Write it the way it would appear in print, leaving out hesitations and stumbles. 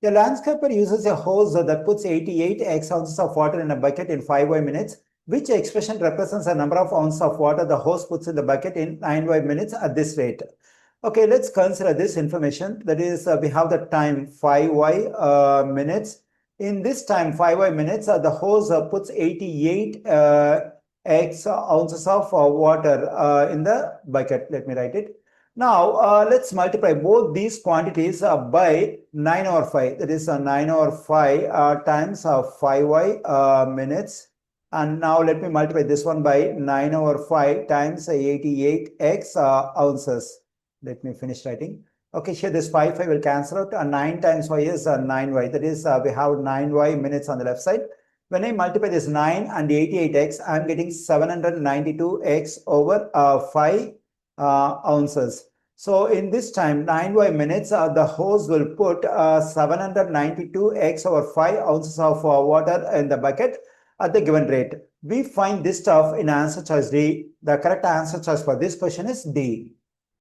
A landscaper uses a hose that puts 88 x ounces of water in a bucket in 5y minutes. Which expression represents the number of ounces of water the hose puts in the bucket in 9y minutes at this rate? Okay, let's consider this information. That is, we have the time 5y minutes. In this time 5y minutes, the hose puts 88 x ounces of water in the bucket. Let me write it. Now, let's multiply both these quantities by 9 over 5. That is 9 over 5 times 5y minutes. And now let me multiply this one by 9 over 5 times 88x ounces. Let me finish writing. Okay, here this 5 will cancel out. 9 times y is 9y. That is, we have 9y minutes on the left side. When I multiply this 9 and 88x, I am getting 792x over 5 ounces. So in this time 9y minutes, the hose will put 792x over 5 ounces of water in the bucket at the given rate. We find this stuff in answer choice D. The correct answer choice for this question is D.